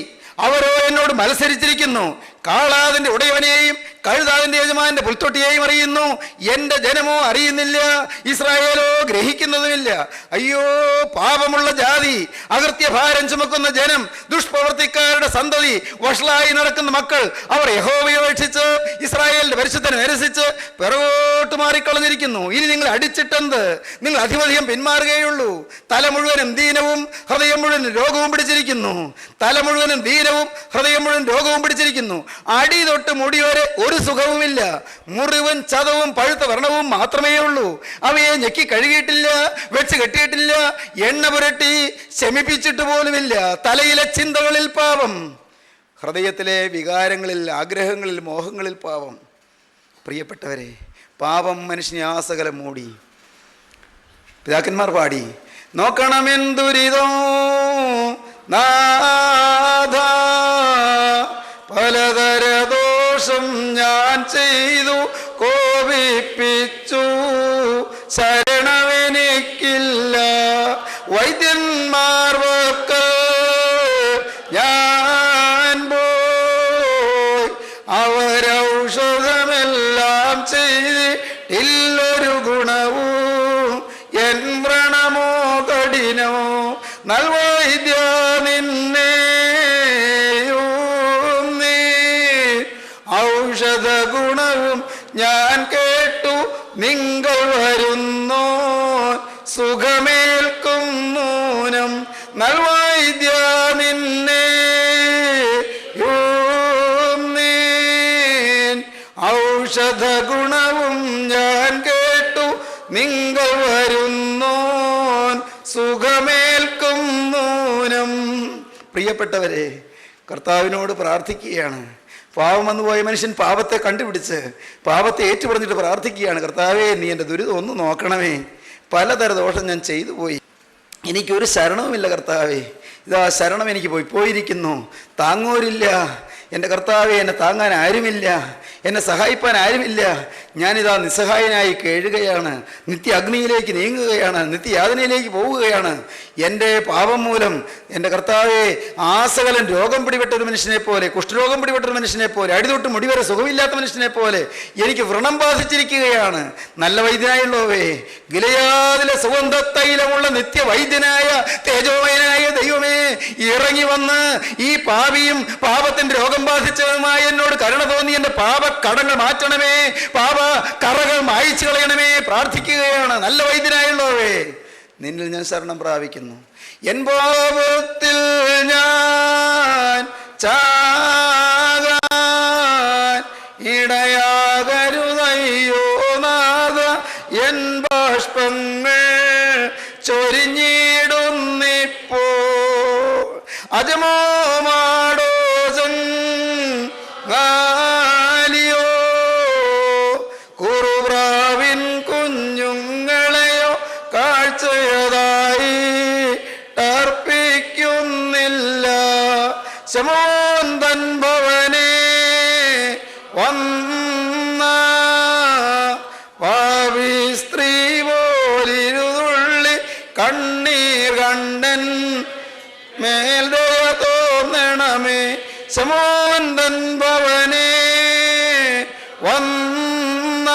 അവരോ എന്നോട് മത്സരിച്ചിരിക്കുന്നു. കാളാതിൻ്റെ ഉടയവനെയും കഴുതാതിൻ്റെ യജമാന്റെ പുൽത്തൊട്ടിയെയും അറിയുന്നു, എൻ്റെ ജനമോ അറിയുന്നില്ല, ഇസ്രായേലോ ഗ്രഹിക്കുന്നതുമില്ല. അയ്യോ, പാപമുള്ള ജാതി, അകൃത്യഭാരം ചുമക്കുന്ന ജനം, ദുഷ്പ്രവർത്തിക്കാരുടെ സന്തതി, വഷളായി നടക്കുന്ന മക്കൾ, അവർ യഹോവയെ ഉപേക്ഷിച്ച് ഇസ്രായേലിന്റെ പരിശുദ്ധനെ നിരസിച്ച് പിറകോട്ട് മാറിക്കളഞ്ഞിരിക്കുന്നു. ഇനി നിങ്ങൾ അടിച്ചിട്ടെന്ത്? നിങ്ങൾ അധിപധികം പിന്മാറുകയുള്ളൂ. തല മുഴുവനും ദീനവും ഹൃദയം മുഴുവൻ രോഗവും പിടിച്ചിരിക്കുന്നു. തല മുഴുവനും ദീനവും ഹൃദയം മുഴുവൻ രോഗവും പിടിച്ചിരിക്കുന്നു. അടി തൊട്ട് മുടി വരെ ഒരു സുഖവുമില്ല. മുറിവും ചതവും പഴുത്ത വ്രണവും മാത്രമേ ഉള്ളൂ. അവയെ ഞെക്കി കഴുകിയിട്ടില്ല, വെച്ച് കെട്ടിയിട്ടില്ല, എണ്ണ പുരട്ടി ശമിപ്പിച്ചിട്ട് പോലുമില്ല. തലയിലെ ചിന്തകളിൽ പാപം, ഹൃദയത്തിലെ വികാരങ്ങളിൽ, ആഗ്രഹങ്ങളിൽ, മോഹങ്ങളിൽ പാപം. പ്രിയപ്പെട്ടവരെ, പാപം മനുഷ്യനെ ആസകലം മൂടി. പിതാക്കന്മാർ പാടി, നോക്കണമെന്തുരിതോ നാഥ, പലതര ദോഷം ഞാൻ ചെയ്തു കോപിപ്പിച്ചു, ശരണമെനിക്കില്ല. വൈദ്യന്മാർ വക്കൽ ഞാൻ പോയി, അവരൗഷധമെല്ലാം ചെയ്തില്ലൊരു ഗുണവും. എൻ വ്രണമോ കഠിനമോ നൽവൈദ്യ നിന്നെ ഔഷധ ഗുണവും ഞാൻ കേട്ടു. നിങ്ങൾ വരുന്നോ സുഖമേൽക്കും നൂനം നൽവൈദ്യ നിന്നെ ഔഷധ ഗുണവും ഞാൻ കേട്ടു. നിങ്ങൾ വരുന്നോ സുഖമേൽക്കും നൂനം. പ്രിയപ്പെട്ടവരെ, കർത്താവിനോട് പ്രാർത്ഥിക്കുകയാണ്. പാവം വന്നു പോയ മനുഷ്യൻ പാപത്തെ കണ്ടുപിടിച്ച് പാപത്തെ ഏറ്റുപറഞ്ഞിട്ട് പ്രാർത്ഥിക്കുകയാണ്, കർത്താവേ നീ എൻ്റെ ദുരിതം ഒന്ന് നോക്കണമേ, പലതര ദോഷം ഞാൻ ചെയ്തു പോയി, എനിക്കൊരു ശരണവുമില്ല കർത്താവേ, ഇതാ ശരണം എനിക്ക് പോയിരിക്കുന്നു, താങ്ങൂരില്ല എൻ്റെ കർത്താവേ, എന്നെ താങ്ങാൻ ആരുമില്ല, എന്നെ സഹായിപ്പാൻ ആരുമില്ല, ഞാനിതാ നിസ്സഹായനായി കേഴുകയാണ്, നിത്യ അഗ്നിയിലേക്ക് നീങ്ങുകയാണ്, നിത്യയാതനയിലേക്ക് പോവുകയാണ്. എൻ്റെ പാപം മൂലം എൻ്റെ കർത്താവേ ആസകലം രോഗം പിടിപെട്ടൊരു മനുഷ്യനെ പോലെ, കുഷ്ഠരോഗം പിടിപെട്ടൊരു മനുഷ്യനെ പോലെ, അടിതൊട്ട് മുടിവരെ സുഖമില്ലാത്ത മനുഷ്യനെ പോലെ എനിക്ക് വ്രണം ബാധിച്ചിരിക്കുകയാണ്. നല്ല വൈദ്യനായുള്ളവേ, ഗിലെയാദിലെ സുഗന്ധ തൈലമുള്ള നിത്യവൈദ്യനായ തേജോമയനായ ദൈവമേ, ഇറങ്ങി വന്ന് ഈ പാപിയും പാപത്തിൻ്റെ രോഗം ബാധിച്ചതുമായ എന്നോട് കരുണ തോന്നി എൻ്റെ പാപക്കടങ്ങൾ മാറ്റണമേ, പാപ കറകൾ മായിച്ചു കളയണമേ പ്രാർത്ഥിക്കുകയാണ്. നല്ല വൈദ്യനായുള്ളവേ, നിന്നിൽ ഞാൻ ശരണം പ്രാപിക്കുന്നു. എൻ പാപത്തിൽ ഞാൻ ചാകാൻ ഇടയാകരുതയ്യോ നാഥ, എൻ ബാഷ്പങ്ങൾ ചൊരിഞ്ഞിടുന്നിപ്പോ അജമോ മാടോ ാലിയോ കുറുപ്രാവിൻ കുഞ്ഞുങ്ങളെയോ കാഴ്ചയതായി അർപ്പിക്കുന്നില്ല. ശമോന്തൻ ഭവനെ വന്ന പാവി സ്ത്രീ പോലിരുതുള്ളി കണ്ണീർ കണ്ടൻ മേൽദയ തോന്നണമേ. ശമോന്തൻ ഭവനെ വന്ന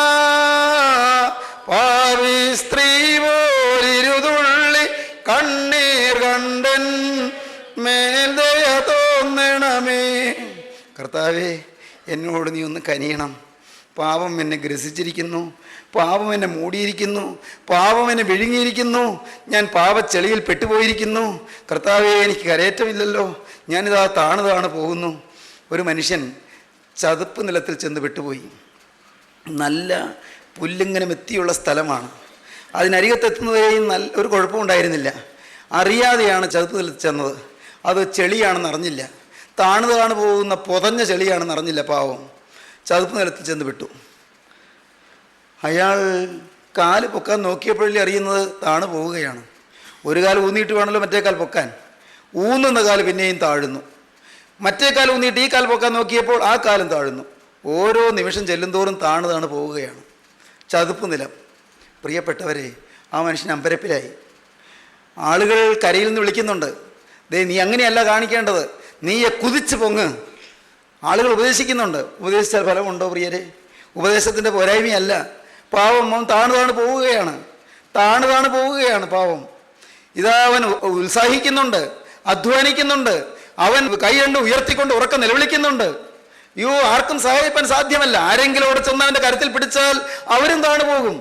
പാവി സ്ത്രീ പോലിരുതുള്ളി കണ്ണീർ കണ്ടൻ മേൽദയ തോന്നണമേ. കർത്താവേ, എന്നോട് നീ ഒന്ന് കനിയണം. പാപം എന്നെ ഗ്രസിച്ചിരിക്കുന്നു, പാപം എന്നെ മൂടിയിരിക്കുന്നു, പാപം എന്നെ വിഴുങ്ങിയിരിക്കുന്നു, ഞാൻ പാപച്ചെളിയിൽ പെട്ടുപോയിരിക്കുന്നു. കർത്താവേ, എനിക്ക് കരയേറ്റമില്ലല്ലോ, ഞാനിതാ താണ് പോകുന്നു. ഒരു മനുഷ്യൻ ചതുപ്പ് നിലത്തിൽ ചെന്ന് പെട്ടുപോയി. നല്ല പുല്ലിങ്ങനെ മെത്തിയുള്ള സ്ഥലമാണ്. അതിനരികത്തെത്തുന്നവരെയും ഒരു കുഴപ്പമുണ്ടായിരുന്നില്ല. അറിയാതെയാണ് ചതുപ്പ് നിലത്തിൽ ചെന്നത്. അത് ചെളിയാണെന്ന് അറിഞ്ഞില്ല, താണ് പോകുന്ന പൊതഞ്ഞ ചെളിയാണെന്ന് അറിഞ്ഞില്ല. പാവം ചതുപ്പ് നിലത്തിൽ ചെന്ന് വിട്ടു. അയാൾ കാല് പൊക്കാൻ നോക്കിയപ്പോഴല്ലേ അറിയുന്നത് താണ് പോവുകയാണ്. ഒരു കാല് ഊന്നിയിട്ട് വേണമല്ലോ മറ്റേ കാൽ പൊക്കാൻ. ഊന്നുന്ന കാല് പിന്നെയും താഴുന്നു. മറ്റേ കാൽ ഊന്നിയിട്ട് ഈ കാൽ പൊക്കാൻ നോക്കിയപ്പോൾ ആ കാലും താഴുന്നു. ഓരോ നിമിഷം ചെല്ലുന്തോറും താണ് പോവുകയാണ് ചതുപ്പ് നിലം. പ്രിയപ്പെട്ടവരെ, ആ മനുഷ്യൻ അമ്പരപ്പിലായി. ആളുകൾ കരയിൽ നിന്ന് വിളിക്കുന്നുണ്ട്, ദേ നീ അങ്ങനെയല്ല കാണിക്കേണ്ടത്, നീയെ കുതിച്ച് പൊങ്ങ്. ആളുകൾ ഉപദേശിക്കുന്നുണ്ട്. ഉപദേശിച്ചാൽ ഫലമുണ്ടോ പ്രിയരെ? ഉപദേശത്തിൻ്റെ പോരായ്മയല്ല. പാവം താണ് പോവുകയാണ്, താണ് പോവുകയാണ് പാവം. ഇതാ അവൻ ഉത്സാഹിക്കുന്നുണ്ട്, അധ്വാനിക്കുന്നുണ്ട്, അവൻ കൈ കണ്ട് ഉയർത്തിക്കൊണ്ട് ഉറക്കം നിലവിളിക്കുന്നുണ്ട്. ആർക്കും സഹായിക്കാൻ സാധ്യമല്ല. ആരെങ്കിലും അവിടെ ചെന്ന് അവൻ്റെ കരുത്തിൽ പിടിച്ചാൽ അവരും താണ് പോകും.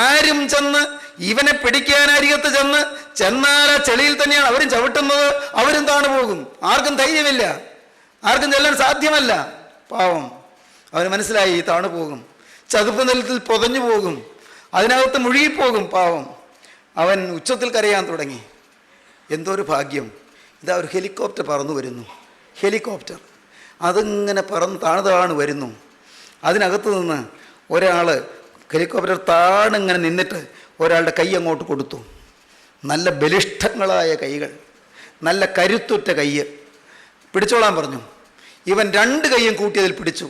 ആരും ചെന്ന് ഇവനെ പിടിക്കാൻ അരികത്ത് ചെന്നാൽ ആ ചെളിയിൽ തന്നെയാണ് അവരും ചവിട്ടുന്നത്, അവരും താണ് പോകും. ആർക്കും ധൈര്യമില്ല, ആർക്കും ചെല്ലാൻ സാധ്യമല്ല. പാവം അവന് മനസ്സിലായി താണ് പോകും, ചതുപ്പ് നിലത്തിൽ പൊതഞ്ഞു പോകും, അതിനകത്ത് മുഴുകിപ്പോകും. പാവം അവൻ ഉച്ചത്തിൽ കരയാൻ തുടങ്ങി. എന്തോ ഒരു ഭാഗ്യം, ഇതാ ഒരു ഹെലികോപ്റ്റർ പറന്നു വരുന്നു. ഹെലികോപ്റ്റർ അതിങ്ങനെ പറന്ന് താണ് വരുന്നു. അതിനകത്ത് നിന്ന് ഒരാൾ ഹെലികോപ്റ്റർ താണിങ്ങനെ നിന്നിട്ട് ഒരാളുടെ കൈ അങ്ങോട്ട് കൊടുത്തു. നല്ല ബലിഷ്ഠങ്ങളായ കൈകൾ, നല്ല കരുത്തുറ്റ കൈ. പിടിച്ചോളാൻ പറഞ്ഞു. ഇവൻ രണ്ട് കൈയും കൂട്ടിയതിൽ പിടിച്ചു.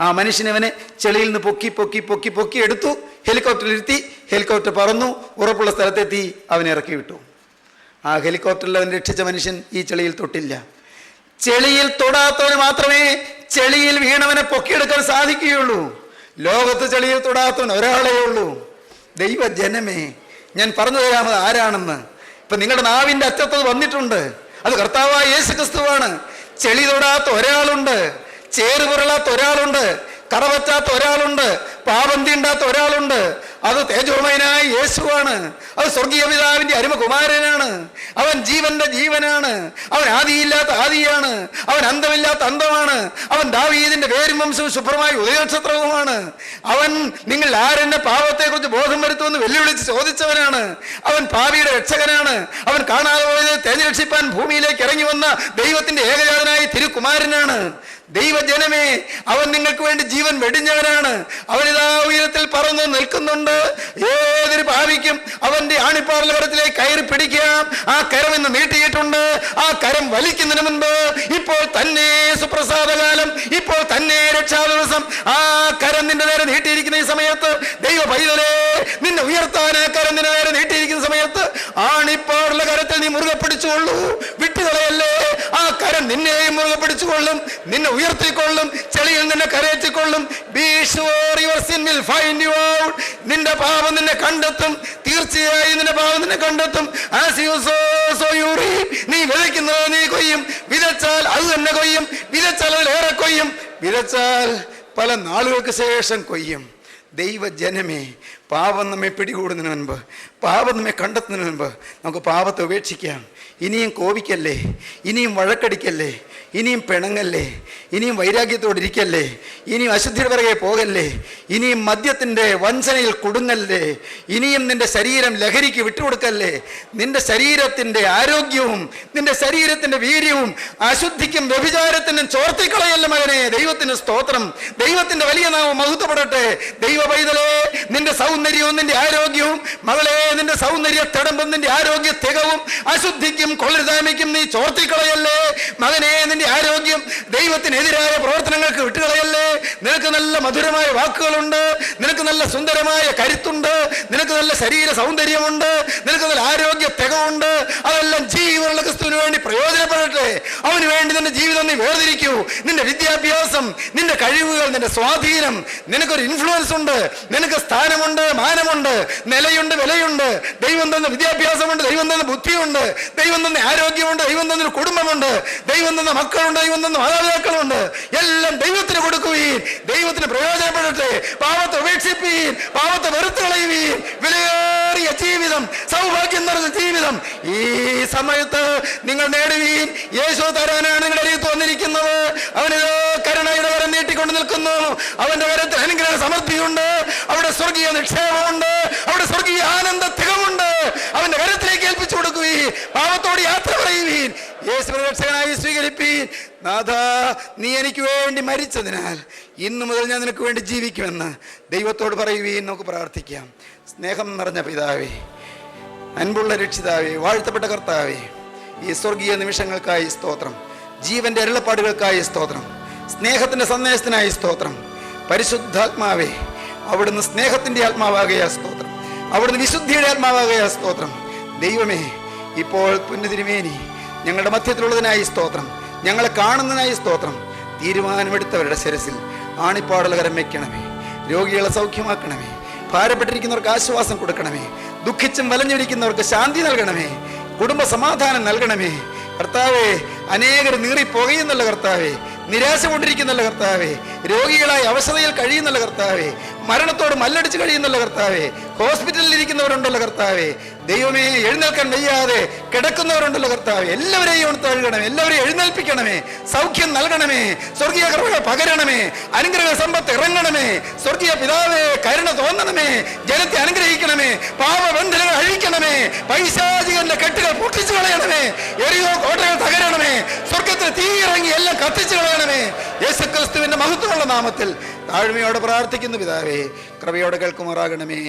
ആ മനുഷ്യനവനെ ചെളിയിൽ നിന്ന് പൊക്കി എടുത്തു, ഹെലികോപ്റ്ററിൽ ഇരുത്തി. ഹെലികോപ്റ്റർ പറന്നു, ഉറപ്പുള്ള സ്ഥലത്തെത്തി. അവനെ ഇറക്കി വിട്ടു. ആ ഹെലികോപ്റ്ററിൽ അവൻ രക്ഷിച്ച മനുഷ്യൻ ഈ ചെളിയിൽ തൊട്ടില്ല. ചെളിയിൽ തൊടാത്തവന് മാത്രമേ ചെളിയിൽ വീണവനെ പൊക്കിയെടുക്കാൻ സാധിക്കുകയുള്ളൂ. ലോകത്ത് ചെളിയിൽ തൊടാത്തവൻ ഒരാളേ ഉള്ളൂ. ദൈവജനമേ, ഞാൻ പറഞ്ഞു തരാമത് ആരാണെന്ന്. ഇപ്പം നിങ്ങളുടെ നാവിൻ്റെ അറ്റത്തത് വന്നിട്ടുണ്ട്. അത് കർത്താവായ യേശു ക്രിസ്തുവാണ്. ചെളി തൊടാത്ത ഒരാളുണ്ട്, ചേറ് പുരളാത്ത ഒരാളുണ്ട്, കറപറ്റാത്ത ഒരാളുണ്ട്, പാപം തീണ്ടാത്ത ഒരാളുണ്ട്. അത് തേജോമയനായ യേശു യേശുവാണ്. അത് സ്വർഗീയ പിതാവിന്റെ അരുമകുമാരനാണ്. അവൻ ജീവന്റെ ജീവനാണ്. അവൻ ആദിയില്ലാത്ത ആദിയാണ്. അവൻ അന്തമില്ലാത്ത അന്തമാണ്. അവൻ ദാവീദിന്റെ പേരും വംശവും ശുഭ്രമായ ഉദയനക്ഷത്രവുമാണ്. അവൻ നിങ്ങൾ ആരെന്നെ പാപത്തെക്കുറിച്ച് ബോധം വരുത്തുമെന്ന് വെല്ലുവിളിച്ച് ചോദിച്ചവനാണ്. അവൻ പാപിയുടെ രക്ഷകനാണ്. അവൻ കാണാതെ പോയത് തേജ് രക്ഷിപ്പാൻ ഭൂമിയിലേക്ക് ഇറങ്ങി വന്ന ദൈവത്തിന്റെ ഏകജാതനായ തിരുകുമാരനാണ്. ദൈവജനമേ, അവൻ നിങ്ങൾക്ക് വേണ്ടി ജീവൻ വെടിഞ്ഞവനാണ്. അവനിതാ ഉയരത്തിൽ പറന്ന് നിൽക്കുന്നുണ്ട്. ഏതൊരു പാപിക്കും അവന്റെ ആണിപ്പാറല കരത്തിലേക്ക് കയറി പിടിക്കാം. ആ കരം ഇന്ന് നീട്ടിയിട്ടുണ്ട്. ആ കരം വലിക്കുന്നതിന് മുൻപ് ഇപ്പോൾ തന്നെ സുപ്രസാദകാലം, ഇപ്പോൾ തന്നെ രക്ഷാ ദിവസം, ആ കരം നിന്റെ നേരെ നീട്ടിയിരിക്കുന്ന ഈ സമയത്ത് ദൈവ പൈതലേ, നിന്നെ ഉയർത്താൻ ആ കരം നിന്റെ നേരെ നീട്ടിയിരിക്കുന്ന സമയത്ത് ആണിപ്പാറുള്ള കരത്തിൽ നീ മുറുകെ പിടിച്ചുകൊള്ളൂ. വിട്ടുകളയല്ലേ. ആ കരം നിന്നെയും മുറുകെ പിടിച്ചുകൊള്ളും, നിന്നെ ഉയർത്തിക്കൊള്ളും, ചെളിയിൽ നിന്നെ കരയറ്റിക്കൊള്ളും. Be sure your sin will find you out. നിന്റെ പാപം നിന്നെ കണ്ടെത്തും. തീർച്ചയായും നിന്റെ പാപം നിന്നെ കണ്ടെത്തും. As you sow, so you reap. നീ വിതയ്ക്കുന്നത് നീ കൊയ്യും. വിതച്ചാൽ അത് തന്നെ കൊയ്യും. വിതച്ചാൽ അതിലേറെ കൊയ്യും. വിതച്ചാൽ പല നാളുകൾക്ക് ശേഷം കൊയ്യും. ദൈവജനമേ, പാപം നമ്മെ പിടികൂടുന്നതിന് മുൻപ്, പാപം നമ്മെ കണ്ടെത്തുന്നതിന് മുൻപ് നമുക്ക് പാപത്തെ ഉപേക്ഷിക്കാം. ഇനിയും കോപിക്കല്ലേ, ഇനിയും വഴക്കടിക്കല്ലേ, ഇനിയും പിണങ്ങല്ലേ, ഇനിയും വൈരാഗ്യത്തോടിരിക്കല്ലേ, ഇനിയും അശുദ്ധിയുടെ പിറകെ പോകല്ലേ, ഇനിയും മദ്യത്തിൻ്റെ വഞ്ചനയിൽ കുടുങ്ങല്ലേ, ഇനിയും നിന്റെ ശരീരം ലഹരിക്ക് വിട്ടുകൊടുക്കല്ലേ. നിന്റെ ശരീരത്തിൻ്റെ ആരോഗ്യവും നിന്റെ ശരീരത്തിൻ്റെ വീര്യവും അശുദ്ധിക്കും വ്യഭിചാരത്തിനും ചോർത്തിക്കളയല്ല മകനെ. ദൈവത്തിന് സ്തോത്രം. ദൈവത്തിൻ്റെ വലിയ നാമം മഹത്വപ്പെടട്ടെ. ദൈവ പൈതലേ, നിന്റെ സൗന്ദര്യവും നിന്റെ ആരോഗ്യവും, മകളെ നിന്റെ സൗന്ദര്യ തിടമ്പും നിന്റെ ആരോഗ്യ തികവും അശുദ്ധിക്കും കൊള്ളരുതായ്മയ്ക്കും നീ ചോർത്തിക്കളയല്ലേ. മകനെ, നിന്റെ ആരോഗ്യം ദൈവത്തിനെതിരായ പ്രവർത്തനങ്ങൾക്ക് വിട്ടുകളയല്ലേ. നിനക്ക് നല്ല മധുരമായ വാക്കുകളുണ്ട്, നിനക്ക് നല്ല സുന്ദരമായ കരുത്തുണ്ട്, നിനക്ക് നല്ല ശരീര സൗന്ദര്യമുണ്ട്, നിനക്ക് നല്ല ആരോഗ്യ തികവുണ്ട്. അതെല്ലാം ജീവനുള്ള ക്രിസ്തുവിന് വേണ്ടി പ്രയോജനപ്പെടട്ടെ. അവന് വേണ്ടി നിന്റെ ജീവിതം നീ വേർതിരിക്കൂ. നിന്റെ വിദ്യാഭ്യാസം, നിന്റെ കഴിവുകൾ, നിന്റെ സ്വാധീനം, നിനക്കൊരു ഇൻഫ്ലുവൻസ് ഉണ്ട്, നിനക്ക് സ്ഥാനമുണ്ട്, മാനമുണ്ട്, നിലയുണ്ട്, വിലയുണ്ട്. ദൈവം തന്ന വിദ്യാഭ്യാസമുണ്ട്, ദൈവം തന്ന ബുദ്ധിയുണ്ട്, ദൈവം തന്ന ആരോഗ്യമുണ്ട്, ദൈവം തന്ന കുടുംബമുണ്ട്, ദൈവം തന്ന മക്കളുണ്ട്, ദൈവം തന്ന മാതാപിതാക്കളുണ്ട്. എല്ലാം ദൈവത്തിന് കൊടുക്കുകയും ദൈവത്തിന് പ്രയോജനപ്പെടട്ടെ. പാപത്തെ ഉപേക്ഷിപ്പീൻ, പാപത്തെ വെറുത്ത് കളയുവീൻ. വിലയേറിയ ജീവിതം, സൗഭാഗ്യം നിറഞ്ഞ ജീവിതം ഈ സമയത്ത് നിങ്ങൾ നേടുവീൻ. യേശു തരാനാണ് നിങ്ങളുടെ അരികത്ത് വന്നിരിക്കുന്നത്. അവനിത് കരുണയുടെ കരം നീട്ടിക്കൊണ്ട് നിൽക്കുന്നു. അവന്റെ കരത്തിൽ അനുഗ്രഹ സമൃദ്ധിയുണ്ട്, അവിടെ സ്വർഗീയ നിക്ഷേപമുണ്ട്, അവിടെ സ്വർഗീയ ആനന്ദ തികവുണ്ട്. അവന്റെ കരത്തിലേക്ക് ഏൽപ്പിച്ചു കൊടുക്കുകയും പാപത്തോട് യാത്ര പറയുവീൻ. യേശു രക്ഷകനായി സ്വീകരിപ്പീൻ. നാഥാ, നീ എനിക്ക് വേണ്ടി മരിച്ചതിനാൽ ഇന്നു മുതൽ ഞാൻ നിനക്ക് വേണ്ടി ജീവിക്കുമെന്ന് ദൈവത്തോട് പറയുവീൻ. നമുക്ക് പ്രാർത്ഥിക്കാം. സ്നേഹം നിറഞ്ഞ പിതാവേ, അൻപുള്ള രക്ഷിതാവേ, വാഴ്ത്തപ്പെട്ട കർത്താവേ, ഈ സ്വർഗീയ നിമിഷങ്ങൾക്കായി സ്തോത്രം. ജീവന്റെ അരുളപ്പാടുകൾക്കായി സ്തോത്രം. സ്നേഹത്തിന്റെ സന്ദേശത്തിനായി സ്തോത്രം. പരിശുദ്ധാത്മാവേ, അവിടുന്ന് സ്നേഹത്തിന്റെ ആത്മാവാകയാ സ്തോത്രം. അവിടുന്ന് വിശുദ്ധിയുടെ ആത്മാവാകയാ സ്തോത്രം. ദൈവമേ, ഇപ്പോൾ പുണ്യതിരുമേനി ഞങ്ങളുടെ മധ്യത്തിലുള്ളതിനായി സ്തോത്രം. ഞങ്ങളെ കാണുന്നതിനായി സ്തോത്രം. തീരുമാനമെടുത്തവരുടെ ശിരസിൽ ആണിപ്പാടുള്ള കരം വയ്ക്കണമേ. രോഗികളെ സൗഖ്യമാക്കണമേ. ഭാരപ്പെട്ടിരിക്കുന്നവർക്ക് ആശ്വാസം കൊടുക്കണമേ. ദുഃഖിച്ചും വലഞ്ഞിരിക്കുന്നവർക്ക് ശാന്തി നൽകണമേ. കുടുംബ സമാധാനം നൽകണമേ. കർത്താവേ, അനേകർ നീറിപ്പോകുന്നല്ല കർത്താവേ, നിരാശ കൊണ്ടിരിക്കുന്നല്ല കർത്താവേ, രോഗികളായി അവശതയിൽ കഴിയുന്നല്ല കർത്താവേ, മരണത്തോട് മല്ലടിച്ച് കഴിയുന്നല്ല കർത്താവേ, ഹോസ്പിറ്റലിൽ ഇരിക്കുന്നവരുണ്ടല്ലോ കർത്താവേ, ദൈവമേ, എഴുന്നേൽക്കാൻ വയ്യാതെ കിടക്കുന്നവരുണ്ടല്ലോ കർത്താവേ, എല്ലാവരെയും ഉണർത്തഴുകണമേ, എല്ലാവരെയും എഴുന്നേൽപ്പിക്കണമേ, സൗഖ്യം നൽകണമേ, സ്വർഗീയ കൃപ പകരണമേ, അനുഗ്രഹ സമ്പത്ത് ഇറങ്ങണമേ. സ്വർഗീയ പിതാവേ, കരുണ തോന്നണമേ, ജനത്തെ അനുഗ്രഹിക്കണമേ, പാപബന്ധനങ്ങൾ അഴിക്കണമേ, പൈശാചികന്റെ കെട്ടുകൾ പൊട്ടിച്ചു കളയണമേ, എറിയോ കോട്ടകൾ തകരണമേ, സ്വർഗത്തിൽ തീ ഇറങ്ങി എല്ലാം കത്തിച്ചു കളയണമേ. യേശുക്രിസ്തുവിന്റെ മഹത്വമുള്ള നാമത്തിൽ താഴ്മയോടെ പ്രാർത്ഥിക്കുന്നു പിതാവേ, കൃപയോടെ കേൾക്കുമാറാകണമേ.